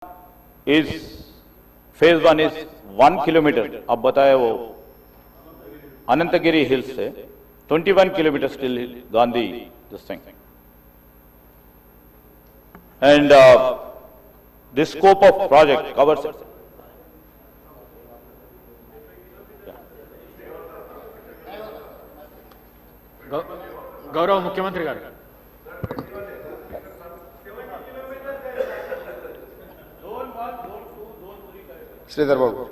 is phase 1 is 1 kilometer. अब बताया वो Anantagiri hills से 21 kilometers till Gandhi this thing. And this scope of project covers గౌరవ ముఖ్యమంత్రి గారు శ్రీధర్ బాబు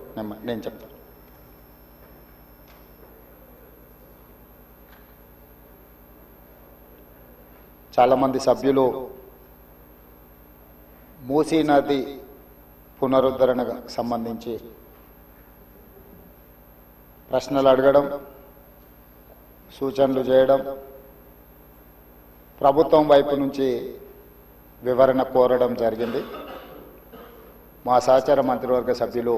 నేను చెప్తాను. చాలామంది సభ్యులు మూసీ నది పునరుద్ధరణకు సంబంధించి ప్రశ్నలు అడగడం, సూచనలు చేయడం, ప్రభుత్వం వైపు నుంచి వివరణ కోరడం జరిగింది. మా సహచార మంత్రివర్గ సభ్యులు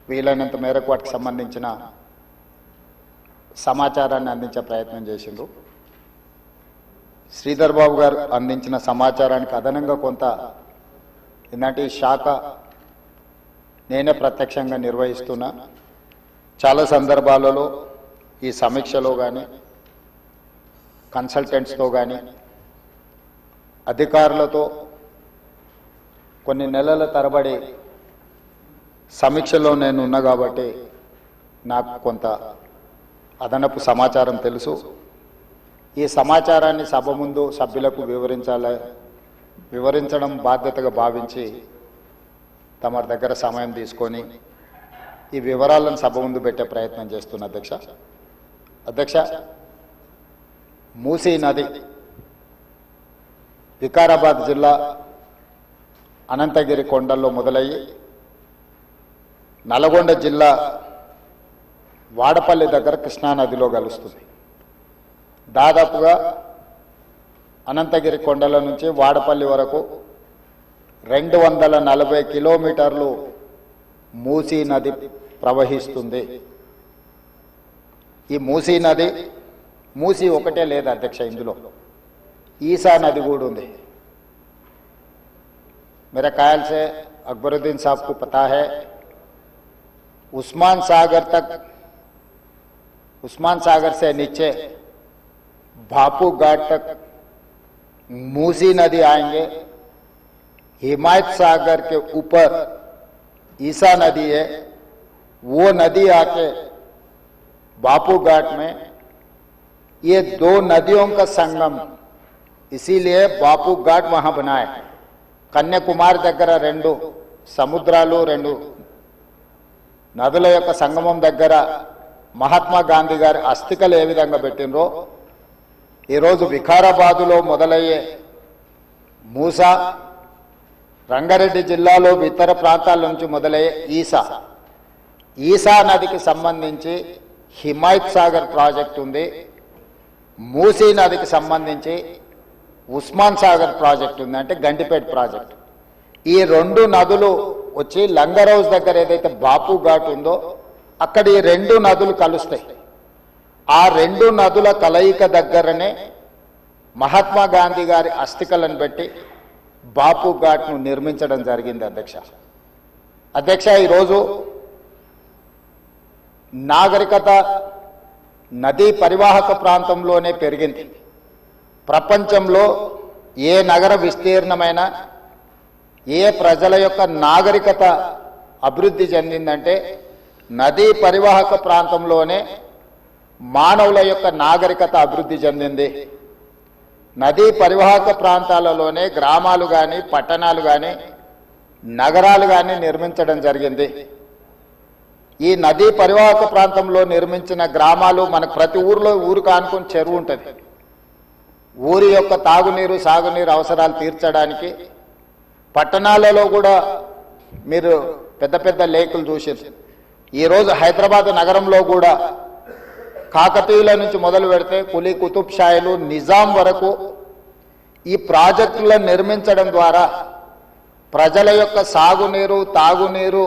వీలైనంత మేరకు వాటికి సంబంధించిన సమాచారాన్ని అందించే ప్రయత్నం చేసిండ్రు. శ్రీధర్ బాబు గారు అందించిన సమాచారానికి అదనంగా కొంత ఏంటంటే ఈ శాఖ నేనే ప్రత్యక్షంగా నిర్వహిస్తున్నా. చాలా సందర్భాలలో ఈ సమీక్షలో కానీ కన్సల్టెంట్స్తో కానీ అధికారులతో కొన్ని నెలల తరబడి సమీక్షలో నేను ఉన్నా కాబట్టి నాకు కొంత అదనపు సమాచారం తెలుసు. ఈ సమాచారాన్ని సభ ముందు సభ్యులకు వివరించడం బాధ్యతగా భావించి తమ దగ్గర సమయం తీసుకొని ఈ వివరాలను సభ ముందు పెట్టే ప్రయత్నం చేస్తున్న అధ్యక్ష, మూసీ నది వికారాబాద్ జిల్లా అనంతగిరి కొండల్లో మొదలయ్యి నల్గొండ జిల్లా వాడపల్లి దగ్గర కృష్ణానదిలో కలుస్తుంది. దాదాపుగా అనంతగిరి కొండల నుంచి వాడపల్లి వరకు 240 కిలోమీటర్లు మూసీ నది ప్రవహిస్తుంది. ఈ మూసీ నది మూసీ ఒకటే లేదు అధ్యక్ష, ఇందులో ఈసా నది కూడా ఉంది. मेरे ख्याल से अकबरुद्दीन साहब को पता है, उस्मान सागर से नीचे भापू घाट तक मूसी नदी आएंगे. हिमायत सागर के ऊपर ईसा नदी है, वो नदी आके भापू घाट में, ये दो नदियों का संगम, इसीलिए भापू घाट वहां बनाए. కన్యాకుమారి దగ్గర 2 సముద్రాలు 2 నదుల యొక్క సంగమం దగ్గర మహాత్మా గాంధీ గారి అస్థికలు ఏ విధంగా పెట్టినరో ఈరోజు వికారాబాదులో మొదలయ్యే మూసా, రంగారెడ్డి జిల్లాలో ఇతర ప్రాంతాల నుంచి మొదలయ్యే ఈసా నదికి సంబంధించి హిమాయత్ సాగర్ ప్రాజెక్ట్ ఉంది. మూసీ నదికి సంబంధించి ఉస్మాన్ సాగర్ ప్రాజెక్ట్ ఉంది, అంటే గంటిపేట ప్రాజెక్ట్. ఈ 2 నదులు వచ్చి లంగర్ హౌస్ దగ్గర ఏదైతే బాపు ఘాట్ ఉందో అక్కడ ఈ 2 నదులు కలుస్తాయి. ఆ 2 నదుల కలయిక దగ్గరనే మహాత్మా గాంధీ గారి అస్థికలను పెట్టి బాపు ఘాట్ను నిర్మించడం జరిగింది. అధ్యక్ష ఈరోజు నాగరికత నదీ పరివాహక ప్రాంతంలోనే పెరిగింది. ప్రపంచంలో ఏ నగర విస్తీర్ణమైన ఏ ప్రజల యొక్క నాగరికత అభివృద్ధి చెందిందంటే నదీ పరివాహక ప్రాంతంలోనే మానవుల యొక్క నాగరికత అభివృద్ధి చెందింది. నదీ పరివాహక ప్రాంతాలలోనే గ్రామాలు కానీ పట్టణాలు కానీ నగరాలు కానీ నిర్మించడం జరిగింది. ఈ నదీ పరివాహక ప్రాంతంలో నిర్మించిన గ్రామాలు మనకు ప్రతి ఊరు కానుకొని చెరువు ఉంటుంది. ఊరి యొక్క తాగునీరు సాగునీరు అవసరాలు తీర్చడానికి పట్టణాలలో కూడా మీరు పెద్ద పెద్ద లేకులు చూసారు. ఈరోజు హైదరాబాద్ నగరంలో కూడా కాకతీయుల నుంచి మొదలు పెడితే కులీ కుతుబ్ షాయిలు నిజాం వరకు ఈ ప్రాజెక్టులను నిర్మించడం ద్వారా ప్రజల యొక్క సాగునీరు తాగునీరు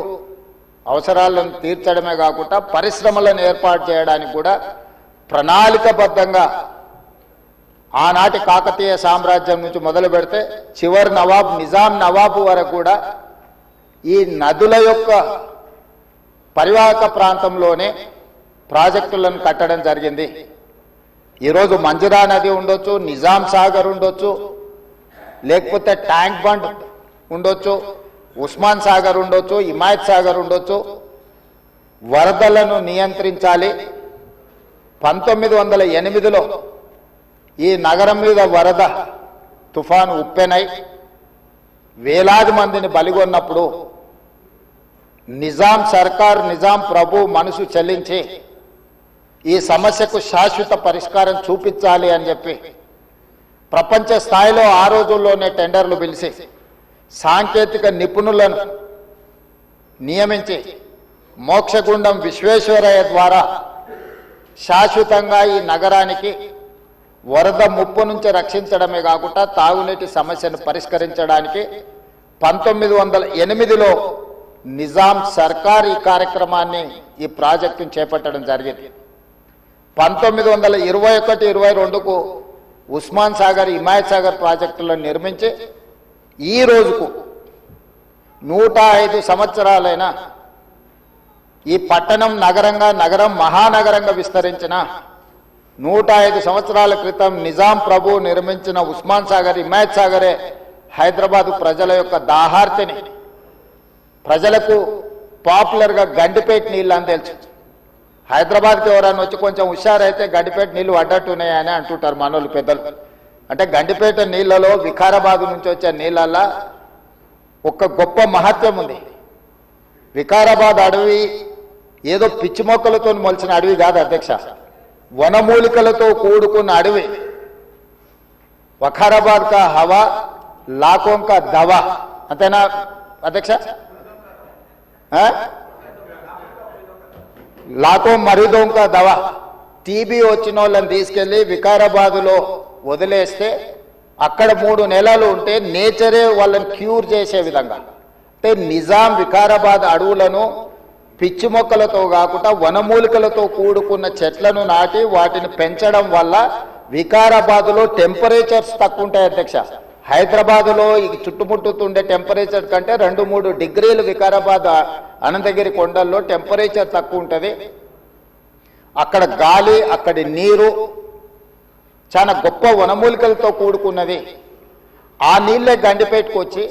అవసరాలను తీర్చడమే కాకుండా పరిశ్రమలను ఏర్పాటు చేయడానికి కూడా ప్రణాళికబద్ధంగా ఆనాటి కాకతీయ సామ్రాజ్యం నుంచి మొదలు పెడితే చివరి నవాబ్ నిజాం నవాబు వరకు కూడా ఈ నదుల యొక్క పరివాహక ప్రాంతంలోనే ప్రాజెక్టులను కట్టడం జరిగింది. ఈరోజు మంజురా నది ఉండొచ్చు, నిజాం సాగర్ ఉండొచ్చు, లేకపోతే ట్యాంక్ బండ్ ఉండొచ్చు, ఉస్మాన్ సాగర్ ఉండొచ్చు, హిమాయత్ సాగర్ ఉండొచ్చు. వరదలను నియంత్రించాలి. 1908లో ఈ నగరం మీద వరద తుఫాను ఉప్పెనై వేలాది మందిని బలిగొన్నప్పుడు నిజాం సర్కార్, నిజాం ప్రభు మనసు చెల్లించి ఈ సమస్యకు శాశ్వత పరిష్కారం చూపించాలి అని చెప్పి ప్రపంచ స్థాయిలో ఆ రోజుల్లోనే టెండర్లు పిలిచి సాంకేతిక నిపుణులను నియమించి మోక్షగుండం విశ్వేశ్వరయ్య ద్వారా శాశ్వతంగా ఈ నగరానికి వరద ముప్పు నుంచి రక్షించడమే కాకుండా తాగునీటి సమస్యను పరిష్కరించడానికి 1908లో నిజాం సర్కార్ ఈ కార్యక్రమాన్ని, ఈ ప్రాజెక్టును చేపట్టడం జరిగింది. 1921-22కు ఉస్మాన్ సాగర్, హిమాయత్ సాగర్ ప్రాజెక్టులను నిర్మించి ఈ రోజుకు 105 సంవత్సరాలైన ఈ పట్టణం నగరం మహానగరంగా విస్తరించిన 105 సంవత్సరాల క్రితం నిజాం ప్రభు నిర్మించిన ఉస్మాన్ సాగర్, హిమాయత్ సాగరే హైదరాబాదు ప్రజల యొక్క దాహార్తిని, ప్రజలకు పాపులర్గా గండిపేట నీళ్ళు అని తెలుసు. హైదరాబాద్కి ఎవరైనా వచ్చి కొంచెం హుషారైతే గండిపేట నీళ్ళు అడ్డట్టున్నాయని అంటుంటారు మనోళ్ళు పెద్దలు. అంటే గండిపేట నీళ్ళలో వికారాబాద్ నుంచి వచ్చే నీళ్ళల్లో ఒక గొప్ప మహత్యం ఉంది. వికారాబాద్ అడవి ఏదో పిచ్చి మొక్కలతో మొలిచిన అడవి కాదు అధ్యక్ష, వనమూలికలతో కూడుకున్న అడవి. వఖారాబాద్ కా హవా లాఖోं का దవా, అంతేనా అధ్యక్ష? లాఖోं మరీదోं का దవా. టీబీ వచ్చిన వాళ్ళని తీసుకెళ్లి వికారాబాదులో వదిలేస్తే అక్కడ 3 నెలలు ఉంటే నేచరే వాళ్ళని క్యూర్ చేసే విధంగా, అంటే నిజాం వికారాబాద్ అడవులను పిచ్చి మొక్కలతో కాకుండా వనమూలికలతో కూడుకున్న చెట్లను నాటి వాటిని పెంచడం వల్ల వికారాబాదులో టెంపరేచర్స్ తక్కువ ఉంటాయి అధ్యక్ష. హైదరాబాదులో ఈ చుట్టుముట్టుతుండే టెంపరేచర్ కంటే 2-3 డిగ్రీలు వికారాబాద్ అనంతగిరి కొండల్లో టెంపరేచర్ తక్కువ ఉంటుంది. అక్కడ గాలి, అక్కడి నీరు చాలా గొప్ప వనమూలికలతో కూడుకున్నది. ఆ నీళ్ళే గండిపేటకు వచ్చి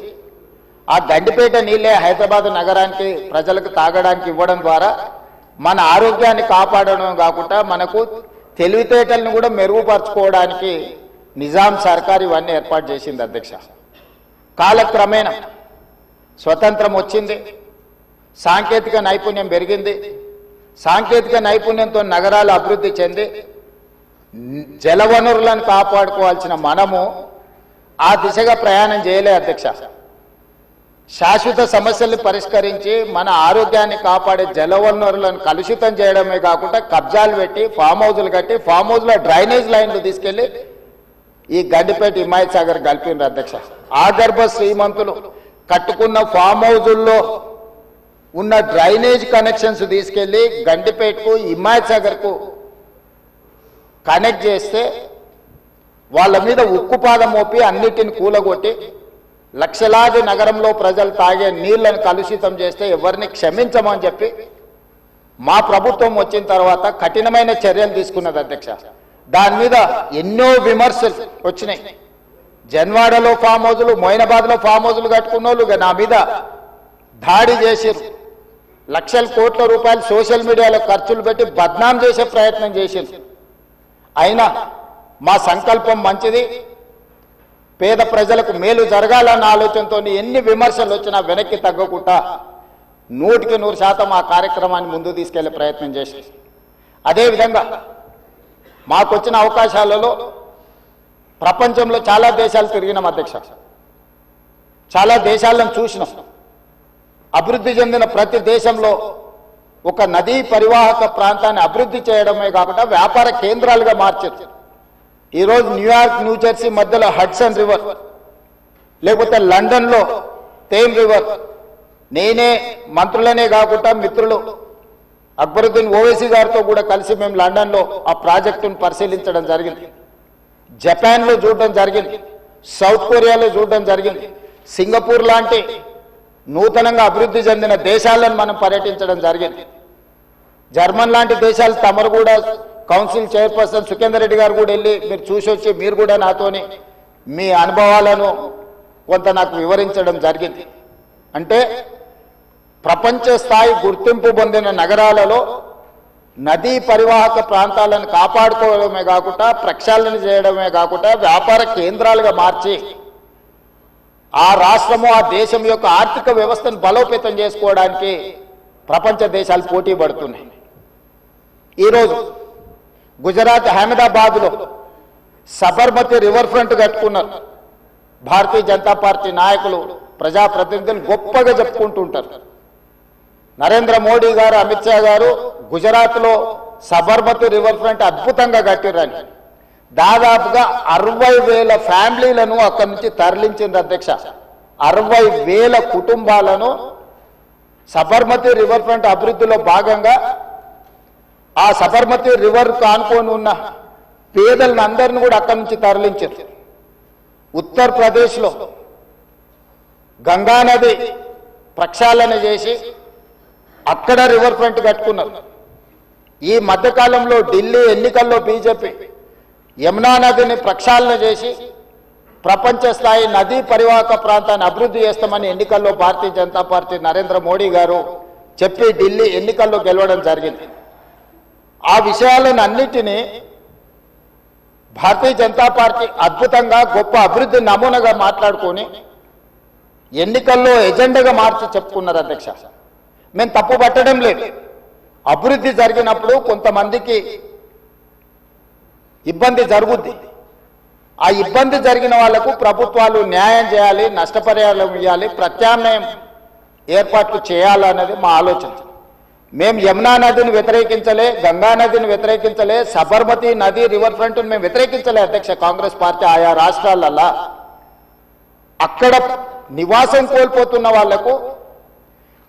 ఆ గండిపేట నీళ్ళే హైదరాబాద్ నగరానికి ప్రజలకు తాగడానికి ఇవ్వడం ద్వారా మన ఆరోగ్యాన్ని కాపాడడం కాకుండా మనకు తెలివితేటలను కూడా మెరుగుపరచుకోవడానికి నిజాం సర్కార్ ఇవన్నీ ఏర్పాటు చేసింది అధ్యక్ష. కాలక్రమేణా స్వతంత్రం వచ్చింది, సాంకేతిక నైపుణ్యం పెరిగింది. సాంకేతిక నైపుణ్యంతో నగరాలు అభివృద్ధి చెంది జలవనరులను కాపాడుకోవాల్సిన మనము ఆ దిశగా ప్రయాణం చేయలే అధ్యక్ష. శాశ్వత సమస్యల్ని పరిష్కరించి మన ఆరోగ్యాన్ని కాపాడే జలవనరులను కలుషితం చేయడమే కాకుండా కబ్జాలు పెట్టి ఫామ్ హౌజులు కట్టి ఫామ్ హౌజ్లో డ్రైనేజ్ లైన్లు తీసుకెళ్లి ఈ గండిపేట, హిమాయత్ సాగర్ కలిపిండ్రు అధ్యక్ష. ఆగర్భ శ్రీమంతులు కట్టుకున్న ఫామ్ హౌజుల్లో ఉన్న డ్రైనేజ్ కనెక్షన్స్ తీసుకెళ్లి గండిపేటకు, హిమాయత్ సాగర్కు కనెక్ట్ చేస్తే వాళ్ళ మీద ఉక్కుపాదం మోపి అన్నిటిని కూలగొట్టి లక్షలాది నగరంలో ప్రజలు తాగే నీళ్లను కలుషితం చేస్తే ఎవరిని క్షమించమని చెప్పి మా ప్రభుత్వం వచ్చిన తర్వాత కఠినమైన చర్యలు తీసుకున్నది అధ్యక్ష. దాని మీద ఎన్నో విమర్శలు వచ్చినాయి. జన్వాడలో ఫామ్ హౌజులు, మొయినాబాద్లో ఫామ్ హౌజులు కట్టుకున్న వాళ్ళు నా మీద దాడి చేసిరు. లక్షల కోట్ల రూపాయలు సోషల్ మీడియాలో ఖర్చులు పెట్టి బద్నాం చేసే ప్రయత్నం చేసిరు. అయినా మా సంకల్పం మంచిది, పేద ప్రజలకు మేలు జరగాలన్న ఆలోచనతో ఎన్ని విమర్శలు వచ్చినా వెనక్కి తగ్గకుండా 100% ఆ కార్యక్రమాన్ని ముందు తీసుకెళ్లే ప్రయత్నం చేసి, అదేవిధంగా మాకొచ్చిన అవకాశాలలో ప్రపంచంలో చాలా దేశాలు తిరిగినాం అధ్యక్ష. చాలా దేశాలను చూసినాం. అభివృద్ధి చెందిన ప్రతి దేశంలో ఒక నదీ పరివాహక ప్రాంతాన్ని అభివృద్ధి చేయడమే కాకుండా వ్యాపార కేంద్రాలుగా మార్చారు. ఈరోజు న్యూయార్క్, న్యూజెర్సీ మధ్యలో హడ్సన్ రివర్, లేకపోతే లండన్లో థేమ్ రివర్. నేనే మంత్రులనే కాకుండా మిత్రులు అక్బరుద్దీన్ ఓవైసీ గారితో కూడా కలిసి మేము లండన్లో ఆ ప్రాజెక్టును పరిశీలించడం జరిగింది. జపాన్లో చూడడం జరిగింది, సౌత్ కొరియాలో చూడడం జరిగింది, సింగపూర్ లాంటి నూతనంగా అభివృద్ధి చెందిన దేశాలను మనం పర్యటించడం జరిగింది. జర్మన్ లాంటి దేశాలు తమరు కూడా కౌన్సిల్ చైర్పర్సన్ సుఖేందర్ రెడ్డి గారు కూడా వెళ్ళి మీరు చూసి వచ్చి మీరు కూడా నాతోని మీ అనుభవాలను కొంత నాకు వివరించడం జరిగింది. అంటే ప్రపంచ స్థాయి గుర్తింపు పొందిన నగరాలలో నదీ పరివాహక ప్రాంతాలను కాపాడుకోవడమే కాకుండా ప్రక్షాళన చేయడమే కాకుండా వ్యాపార కేంద్రాలుగా మార్చి ఆ రాష్ట్రము ఆ దేశం యొక్క ఆర్థిక వ్యవస్థను బలోపేతం చేసుకోవడానికి ప్రపంచ దేశాలు పోటీ పడుతున్నాయి. ఈరోజు గుజరాత్ అహ్మదాబాద్లో సబర్మతి రివర్ ఫ్రంట్ కట్టుకున్నారు. భారతీయ జనతా పార్టీ నాయకులు ప్రజాప్రతినిధులు గొప్పగా చెప్పుకుంటుంటారు. నరేంద్ర మోడీ గారు, అమిత్ షా గారు గుజరాత్లో సబర్మతి రివర్ ఫ్రంట్ అద్భుతంగా కట్టిరని దాదాపుగా 60,000 ఫ్యామిలీలను అక్కడి నుంచి తరలించింది అధ్యక్ష. 60,000 కుటుంబాలను సబర్మతి రివర్ ఫ్రంట్ అభివృద్ధిలో భాగంగా ఆ సబర్మతి రివర్ కానుకొని ఉన్న పేదలను అందరిని కూడా అక్కడి నుంచి తరలించారు. ఉత్తరప్రదేశ్లో గంగా నది ప్రక్షాళన చేసి అక్కడ రివర్ ఫ్రంట్ కట్టుకున్నారు. ఈ మధ్యకాలంలో ఢిల్లీ ఎన్నికల్లో బీజేపీ యమునా నదిని ప్రక్షాళన చేసి ప్రపంచ స్థాయి నదీ పరివాహక ప్రాంతాన్ని అభివృద్ధి చేస్తామని ఎన్నికల్లో భారతీయ జనతా పార్టీ నరేంద్ర మోడీ గారు చెప్పి ఢిల్లీ ఎన్నికల్లో గెలవడం జరిగింది. ఆ విషయాలను అన్నిటినీ భారతీయ జనతా పార్టీ అద్భుతంగా గొప్ప అభివృద్ధి నమూనాగా మాట్లాడుకొని ఎన్నికల్లో ఎజెండాగా మార్చి చెప్పుకున్నారు అధ్యక్ష. మేము తప్పు పట్టడం లేదు. అభివృద్ధి జరిగినప్పుడు కొంతమందికి ఇబ్బంది జరుగుద్ది. ఆ ఇబ్బంది జరిగిన వాళ్లకు ప్రభుత్వాలు న్యాయం చేయాలి, నష్టపరిహారం ఇవ్వాలి, ప్రత్యామ్నాయం ఏర్పాట్లు చేయాలన్నది మా ఆలోచన. మేము యమునా నదిని వ్యతిరేకించలే, గంగా నదిని వ్యతిరేకించలే, సబర్మతి నది రివర్ ఫ్రంట్ మేము వ్యతిరేకించలే అధ్యక్ష. కాంగ్రెస్ పార్టీ ఆయా రాష్ట్రాలల్లా అక్కడ నివాసం కోల్పోతున్న వాళ్లకు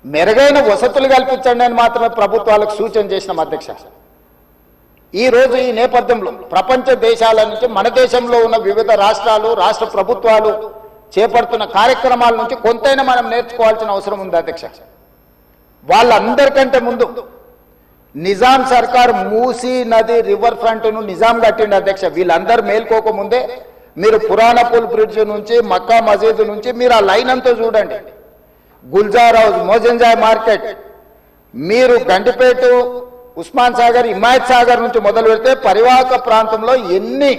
మెరుగైన వసతులు కల్పించండి అని మాత్రమే ప్రభుత్వాలకు సూచన చేసినాం అధ్యక్ష. ఈ రోజు ఈ నేపథ్యంలో ప్రపంచ దేశాల నుంచి మన దేశంలో ఉన్న వివిధ రాష్ట్రాలు, రాష్ట్ర ప్రభుత్వాలు చేపడుతున్న కార్యక్రమాల నుంచి కొంతైనా మనం నేర్చుకోవాల్సిన అవసరం ఉంది అధ్యక్ష. వాళ్ళందరికంటే ముందు నిజాం సర్కార్ మూసీ నది రివర్ ఫ్రంట్ ను నిజాం కట్టిండి అధ్యక్ష. వీళ్ళందరూ మేల్కోకముందే మీరు పురాణపూల్ బ్రిడ్జ్ నుంచి మక్కా మసీద్ నుంచి మీరు ఆ లైన్ అంతా చూడండి. గుల్జార్ హౌస్, మోజంజాయ్ మార్కెట్, మీరు గండిపేట, ఉస్మాన్ సాగర్, హిమాయత్ సాగర్ నుంచి మొదలు పెడితే పరివాహక ప్రాంతంలో ఎన్ని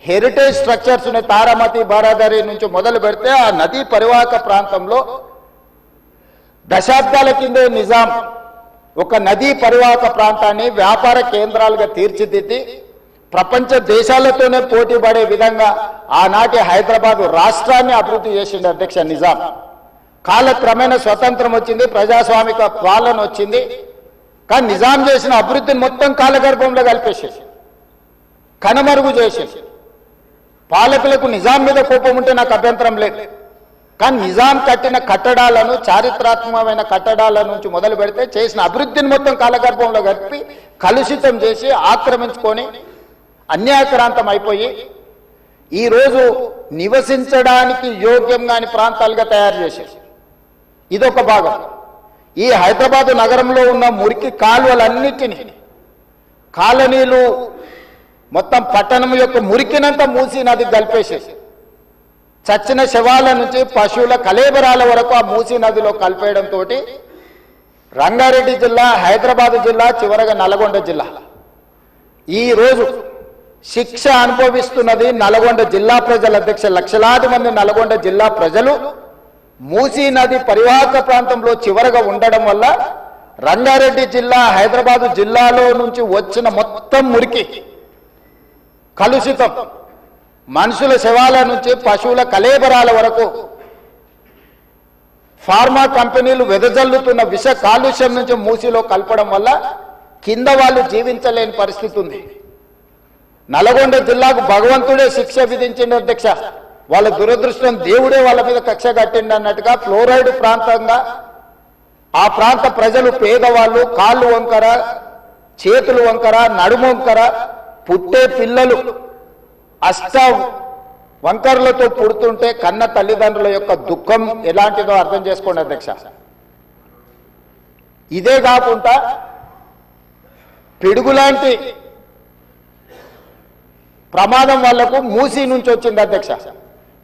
హెరిటేజ్ స్ట్రక్చర్స్ ఉన్నాయి. తారామతి, బారాదరి నుంచి మొదలు పెడితే ఆ నదీ పరివాహక ప్రాంతంలో దశాబ్దాల కిందే నిజాం ఒక నదీ పరివాహక ప్రాంతాన్ని వ్యాపార కేంద్రాలుగా తీర్చిదిద్ది ప్రపంచ దేశాలతోనే పోటీ పడే విధంగా ఆనాటి హైదరాబాద్ రాష్ట్రాన్ని అభివృద్ధి చేసింది అధ్యక్ష నిజాం. కాలక్రమేణా స్వతంత్రం వచ్చింది, ప్రజాస్వామిక పాలన వచ్చింది. కానీ నిజాం చేసిన అభివృద్ధిని మొత్తం కాలగర్భంలో కలిపేసేసి కనుమరుగు చేసేసి పాలకులకు నిజాం మీద కోపం ఉంటే నాకు అభ్యంతరం లేదు. కానీ నిజాం కట్టిన కట్టడాలను, చారిత్రాత్మకమైన కట్టడాల నుంచి మొదలు పెడితే చేసిన అభివృద్ధిని మొత్తం కాలగర్భంలో కలిపి కలుషితం చేసి ఆక్రమించుకొని అన్యాయక్రాంతం అయిపోయి ఈరోజు నివసించడానికి యోగ్యం కాని ప్రాంతాలుగా తయారు చేసేసి ఇదొక భాగం. ఈ హైదరాబాదు నగరంలో ఉన్న మురికి కాలువలన్నిటినీ, కాలనీలు మొత్తం పట్టణం యొక్క మురికినంతా మూసీ నదికి కలిపేసేసి చచ్చిన శవాల నుంచి పశువుల కలేబరాల వరకు ఆ మూసీ నదిలో కలిపేయడంతో రంగారెడ్డి జిల్లా, హైదరాబాదు జిల్లా, చివరగా నల్గొండ జిల్లా ఈరోజు శిక్ష అనుభవిస్తున్నది నల్గొండ జిల్లా ప్రజల అధ్యక్ష. లక్షలాది మంది నల్గొండ జిల్లా ప్రజలు మూసీ నది పరివాహక ప్రాంతంలో చివరగా ఉండడం వల్ల రంగారెడ్డి జిల్లా, హైదరాబాదు జిల్లాలో నుంచి వచ్చిన మొత్తం మురికి, కలుషితం, మనుషుల శవాల నుంచి పశువుల కలేబరాల వరకు ఫార్మా కంపెనీలు వెదజల్లుతున్న విష కాలుష్యం నుంచి మూసీలో కలపడం వల్ల కింద వాళ్ళు జీవించలేని పరిస్థితి ఉంది. నల్గొండ జిల్లాకు భగవంతుడే శిక్ష విధించింది అధ్యక్ష. వాళ్ళ దురదృష్టం దేవుడే వాళ్ళ మీద కక్ష కట్టిండి అన్నట్టుగా ఫ్లోరైడ్ ప్రాంతంగా ఆ ప్రాంత ప్రజలు, పేదవాళ్ళు కాళ్ళు వంకర, చేతులు వంకర, నడుము వంకర, పుట్టే పిల్లలు అష్ట వంకర్లతో పుడుతుంటే కన్న తల్లిదండ్రుల యొక్క దుఃఖం ఎలాంటిదో అర్థం చేసుకోండి అధ్యక్ష. ఇదే కాకుండా పిడుగులాంటి ప్రమాదం వాళ్లకు మూసీ నుంచి వచ్చింది అధ్యక్ష.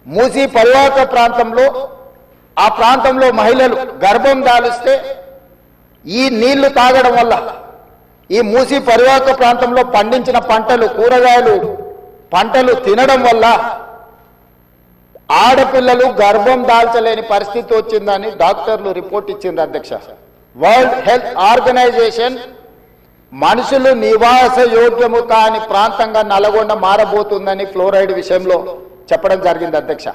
మూసీ పరివాహక ప్రాంతంలో ఆ ప్రాంతంలో మహిళలు గర్భం దాలిస్తే ఈ నీళ్లు తాగడం వల్ల ఈ మూసీ పరివాహక ప్రాంతంలో పండించిన పంటలు కూరగాయలు పంటలు తినడం వల్ల ఆడపిల్లలు గర్భం దాల్చలేని పరిస్థితి వచ్చిందని డాక్టర్లు రిపోర్ట్ ఇచ్చింది అధ్యక్ష. వరల్డ్ హెల్త్ ఆర్గనైజేషన్ మనుషులు నివాస యోగ్యము కాని ప్రాంతంగా నల్గొండ మారబోతుందని ఫ్లోరైడ్ విషయంలో చెప్పడం జరిగింది అధ్యక్ష.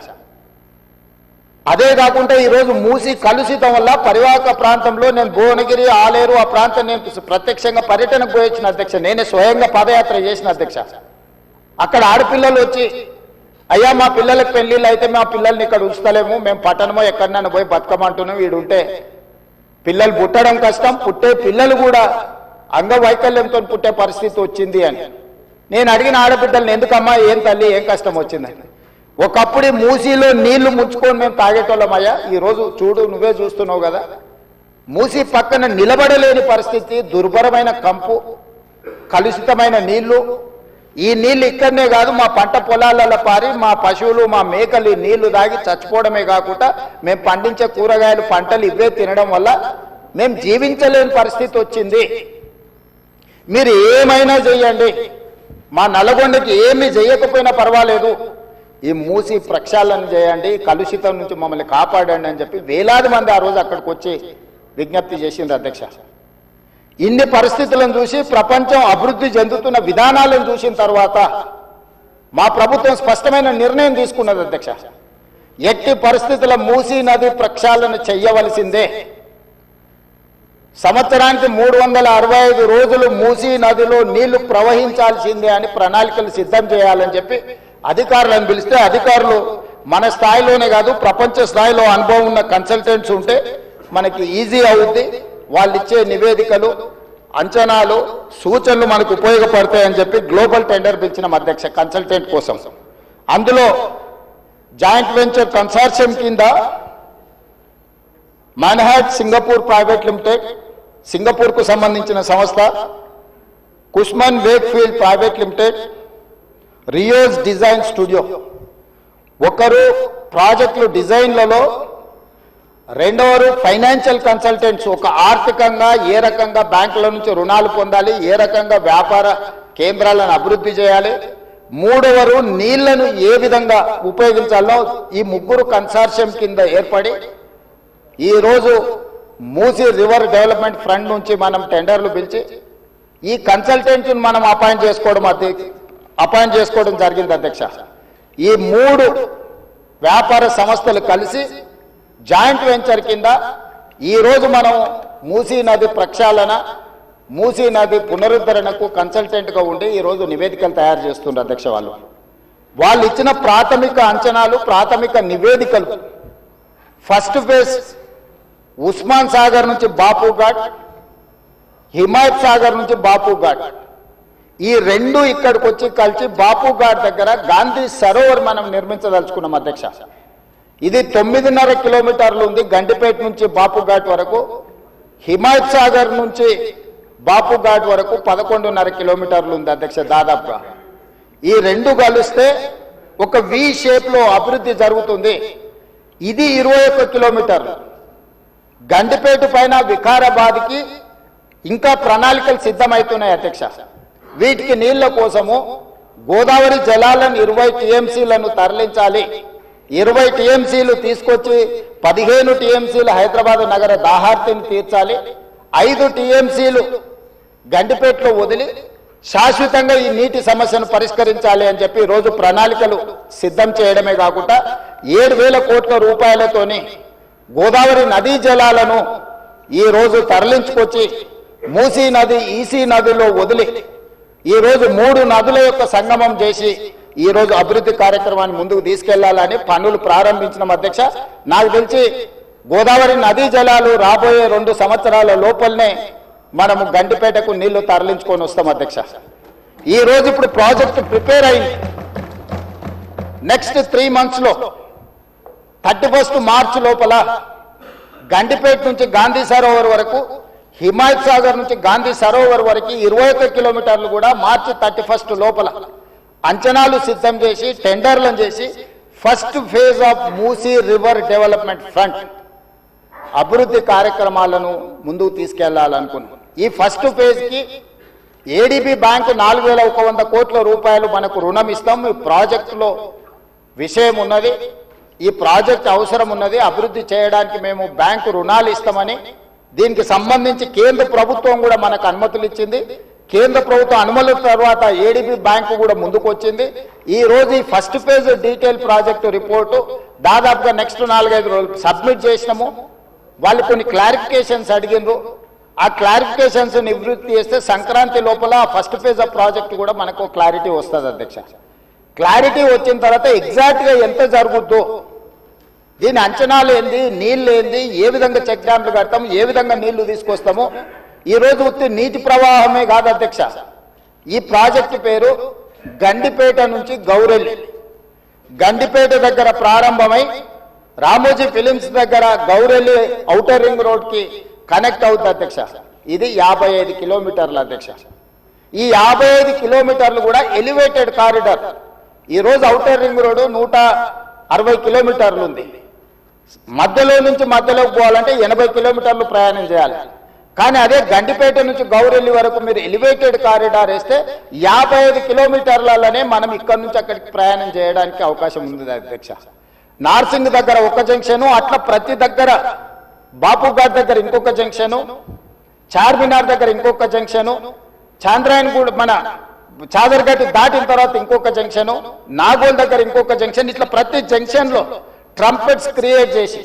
అదే కాకుండా ఈరోజు మూసి కలుషితం వల్ల పరివాహక ప్రాంతంలో నేను భువనగిరి ఆలేరు ఆ ప్రాంతం నేను ప్రత్యక్షంగా పర్యటనకు పోయించిన అధ్యక్ష. నేనే స్వయంగా పాదయాత్ర చేసిన అధ్యక్ష. అక్కడ ఆడపిల్లలు వచ్చి అయ్యా మా పిల్లలకు పెళ్లిళ్ళు అయితే మా పిల్లల్ని ఇక్కడ ఉంచుతలేము, మేము పట్టణమో ఎక్కడన్నా పోయి బతకమంటున్నాం, వీడుంటే పిల్లలు పుట్టడం కష్టం, పుట్టే పిల్లలు కూడా అంగవైకల్యంతో పుట్టే పరిస్థితి వచ్చింది అని. నేను అడిగిన ఆడబిడ్డల్ని ఎందుకమ్మా ఏం తల్లి ఏం కష్టం వచ్చిందని. ఒకప్పుడు మూసీలో నీళ్లు ముంచుకొని మేము తాగేటోళ్ళమయ్యా, ఈరోజు చూడు నువ్వే చూస్తున్నావు కదా, మూసీ పక్కన నిలబడలేని పరిస్థితి, దుర్భరమైన కంపు, కలుషితమైన నీళ్లు. ఈ నీళ్లు ఇక్కడనే కాదు మా పంట పొలాలలో పారి మా పశువులు మా మేకలు ఈ నీళ్లు తాగి చచ్చిపోవడమే కాకుండా మేము పండించే కూరగాయలు పంటలు ఇవే తినడం వల్ల మేము జీవించలేని పరిస్థితి వచ్చింది. మీరు ఏమైనా చెయ్యండి, మా నల్గొండకి ఏమి చేయకపోయినా పర్వాలేదు, ఈ మూసి ప్రక్షాళన చేయండి, కలుషితం నుంచి మమ్మల్ని కాపాడండి అని చెప్పి వేలాది మంది ఆ రోజు అక్కడికి వచ్చి విజ్ఞప్తి చేసింది అధ్యక్ష. ఇన్ని పరిస్థితులను చూసి ప్రపంచం అభివృద్ధి చెందుతున్న విధానాలను చూసిన తర్వాత మా ప్రభుత్వం స్పష్టమైన నిర్ణయం తీసుకున్నది అధ్యక్ష. ఎట్టి పరిస్థితుల మూసీ నది ప్రక్షాళన చెయ్యవలసిందే. సంవత్సరానికి 365 రోజులు మూసీ నదిలో నీళ్లు ప్రవహించాల్సిందే అని ప్రణాళికలు సిద్ధం చేయాలని చెప్పి అధికారులను పిలిస్తే అధికారులు మన స్థాయిలోనే కాదు ప్రపంచ స్థాయిలో అనుభవం ఉన్న కన్సల్టెంట్స్ ఉంటే మనకి ఈజీ అవుద్ది, వాళ్ళు ఇచ్చే నివేదికలు అంచనాలు సూచనలు మనకు ఉపయోగపడతాయని చెప్పి గ్లోబల్ టెండర్ పిలిచిన అధ్యక్ష కన్సల్టెంట్ కోసం. అందులో జాయింట్ వెంచర్ కన్సార్షియం కింద మాన్హాట్ సింగపూర్ ప్రైవేట్ లిమిటెడ్, సింగపూర్కు సంబంధించిన సంస్థ, Cushman Wakefield private limited, Rios design studio, ఒకరు ప్రాజెక్టులు డిజైన్లలో, రెండవరు ఫైనాన్షియల్ కన్సల్టెంట్స్, ఒక ఆర్థికంగా ఏ రకంగా బ్యాంకుల నుంచి రుణాలు పొందాలి, ఏ రకంగా వ్యాపార కేంద్రాలను అభివృద్ధి చేయాలి, మూడవరు నీళ్లను ఏ విధంగా ఉపయోగించాలో ఈ ముగ్గురు కన్సార్షియం కింద ఏర్పడి ఈరోజు మూసీ రివర్ డెవలప్మెంట్ ఫ్రంట్ నుంచి మనం టెండర్లు పిలిచి ఈ కన్సల్టెంట్ని మనం అపాయింట్ చేసుకోవడం జరిగింది అధ్యక్ష. ఈ మూడు వ్యాపార సంస్థలు కలిసి జాయింట్ వెంచర్ కింద ఈరోజు మనం మూసీ నది ప్రక్షాళన, మూసీ నది పునరుద్ధరణకు కన్సల్టెంట్గా ఉండి ఈరోజు నివేదికలు తయారు చేస్తున్నారు అధ్యక్ష. వాళ్ళు ఇచ్చిన ప్రాథమిక అంచనాలు, ప్రాథమిక నివేదికలు, ఫస్ట్ ఫేజ్ ఉస్మాన్ సాగర్ నుంచి బాపు ఘాట్, హిమాయత్ సాగర్ నుంచి బాపు ఘాట్, ఈ రెండు ఇక్కడికి వచ్చి కలిసి బాపు ఘాట్ దగ్గర గాంధీ సరోవర్ మనం నిర్మించదలుచుకున్నాం అధ్యక్ష. ఇది 9.5 కిలోమీటర్లు ఉంది గండిపేట నుంచి బాపు ఘాట్ వరకు. హిమాయత్ సాగర్ నుంచి బాపు ఘాట్ వరకు 11.5 కిలోమీటర్లు ఉంది అధ్యక్ష దాదాపుగా. ఈ రెండు కలిస్తే ఒక వి షేప్ లో అభివృద్ధి జరుగుతుంది. ఇది 21 కిలోమీటర్లు. గండిపేట పైన వికారాబాద్కి ఇంకా ప్రణాళికలు సిద్ధమవుతున్నాయి అధ్యక్ష. వీటికి నీళ్ల కోసము గోదావరి జలాలను 20 టీఎంసీలను తరలించాలి. 20 టీఎంసీలు తీసుకొచ్చి 15 టీఎంసీలు హైదరాబాద్ నగర దాహార్తిని తీర్చాలి. 5 టీఎంసీలు గండిపేటలో వదిలి శాశ్వతంగా ఈ నీటి సమస్యను పరిష్కరించాలి అని చెప్పి రోజు ప్రణాళికలు సిద్ధం చేయడమే కాకుండా 7,000 కోట్ల రూపాయలతోని గోదావరి నదీ జలాలను ఈ రోజు తరలించుకొచ్చి మూసీ నది, ఈసీ నదిలో వదిలి ఈ రోజు 3 నదుల యొక్క సంగమం చేసి ఈ రోజు అభివృద్ధి కార్యక్రమాన్ని ముందుకు తీసుకెళ్లాలని పనులు ప్రారంభించిన అధ్యక్ష. నాకు తెలిసి గోదావరి నదీ జలాలు రాబోయే 2 సంవత్సరాల లోపలనే మనము గండిపేటకు నీళ్లు తరలించుకొని వస్తాం అధ్యక్ష. ఈ రోజు ఇప్పుడు ప్రాజెక్టు ప్రిపేర్ అయింది. నెక్స్ట్ 3 months లో 31st March లోపల గండిపేట నుంచి గాంధీ సరోవర్ వరకు, హిమాయత్ సాగర్ నుంచి గాంధీ సరోవర్ వరకు 21 కిలోమీటర్లు కూడా March 31st లోపల అంచనాలు సిద్ధం చేసి టెండర్లను చేసి first phase of Musi river development front అభివృద్ధి కార్యక్రమాలను ముందుకు తీసుకెళ్లాలనుకున్నాం. ఈ ఫస్ట్ ఫేజ్ కి ఏడీబీ బ్యాంకు 4100 కోట్ల రూపాయలు మనకు రుణం ఇస్తాం. ఈ ప్రాజెక్టులో విషయం ఉన్నది, ఈ ప్రాజెక్ట్ అవసరం ఉన్నది, అభివృద్ధి చేయడానికి మేము బ్యాంకు రుణాలు ఇస్తామని, దీనికి సంబంధించి కేంద్ర ప్రభుత్వం కూడా మనకు అనుమతులు ఇచ్చింది. కేంద్ర ప్రభుత్వం అనుమతుల తర్వాత ఏడీబీ బ్యాంకు కూడా ముందుకు వచ్చింది. ఈ రోజు ఈ first phase detail project report దాదాపుగా నెక్స్ట్ 4-5 రోజులు సబ్మిట్ చేసినాము. వాళ్ళు కొన్ని క్లారిఫికేషన్స్ అడిగినారు. ఆ క్లారిఫికేషన్స్ నివృత్తి చేస్తే సంక్రాంతి లోపల ఫస్ట్ ఫేజ్ ఆఫ్ ప్రాజెక్ట్ కూడా మనకు క్లారిటీ వస్తుంది అధ్యక్ష. క్లారిటీ వచ్చిన తర్వాత ఎగ్జాక్ట్గా ఎంత జరుగుద్దో, దీని అంచనాలు ఏంది, నీళ్ళు ఏంది, ఏ విధంగా చెక్ డ్యామ్లు కడతాము, ఏ విధంగా నీళ్లు తీసుకొస్తాము. ఈ రోజు ఉత్తి నీటి ప్రవాహమే కాదు అధ్యక్ష, ఈ ప్రాజెక్టు పేరు గండిపేట నుంచి గౌరెల్లి. గండిపేట దగ్గర ప్రారంభమై రామోజీ ఫిలిమ్స్ దగ్గర గౌరెల్లి ఔటర్ రింగ్ రోడ్ కి కనెక్ట్ అవుతుంది అధ్యక్ష. ఇది 55 కిలోమీటర్లు అధ్యక్ష. ఈ 55 కిలోమీటర్లు కూడా ఎలివేటెడ్ కారిడార్. ఈ రోజు ఔటర్ రింగ్ రోడ్ 160 కిలోమీటర్లు ఉంది. మధ్యలో నుంచి మధ్యలోకి పోవాలంటే 80 కిలోమీటర్లు ప్రయాణం చేయాలి. కానీ అదే గండిపేట నుంచి గౌరెల్లి వరకు మీరు ఎలివేటెడ్ కారిడార్ వేస్తే 55 కిలోమీటర్లలోనే మనం ఇక్కడ నుంచి అక్కడికి ప్రయాణం చేయడానికి అవకాశం ఉంది అధ్యక్ష. నార్సింగ్ దగ్గర ఒక జంక్షను, అట్లా ప్రతి దగ్గర బాపుఘాట్ దగ్గర ఇంకొక జంక్షను, చార్మినార్ దగ్గర ఇంకొక జంక్షను, చాంద్రాయన్ కూడా మన చాదర్ఘట్ దాటిన తర్వాత ఇంకొక జంక్షను, నాగోల్ దగ్గర ఇంకొక జంక్షన్, ఇట్లా ప్రతి జంక్షన్ లో ట్రంపెట్స్ క్రియేట్ చేసి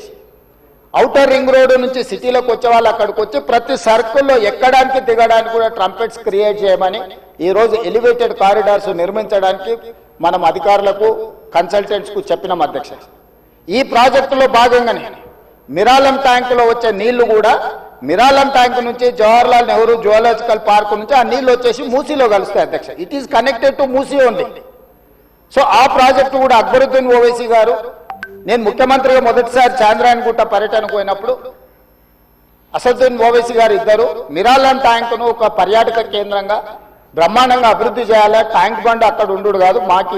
ఔటర్ రింగ్ రోడ్ నుంచి సిటీలోకి వచ్చే వాళ్ళు అక్కడికి వచ్చి ప్రతి సర్కిల్లో ఎక్కడానికి దిగడానికి కూడా ట్రంపెట్స్ క్రియేట్ చేయమని ఈ రోజు ఎలివేటెడ్ కారిడార్స్ నిర్మించడానికి మనం అధికారులకు కన్సల్టెంట్స్ కు చెప్పినాం అధ్యక్ష. ఈ ప్రాజెక్టులో భాగంగానే మిరాలం ట్యాంకులో వచ్చే నీళ్లు కూడా మిరాలం ట్యాంక్ నుంచి జవహర్లాల్ నెహ్రూ జువాలజికల్ పార్క్ నుంచి ఆ నీళ్లు వచ్చేసి మూసీలో కలుస్తాయి అధ్యక్ష. It is connected to Musi only. So ఆ ప్రాజెక్టు కూడా అక్బరుద్దీన్ ఓవైసీ గారు, నేను ముఖ్యమంత్రిగా మొదటిసారి చాంద్రాయన్ గుట్ట పర్యటనకు పోయినప్పుడు అసదుద్దీన్ ఓవైసీ గారు ఇద్దరు మిరాలం ట్యాంకును ఒక పర్యాటక కేంద్రంగా బ్రహ్మాండంగా అభివృద్ధి చేయాలి, ట్యాంక్ బండ్ అక్కడ ఉండు కాదు మాకు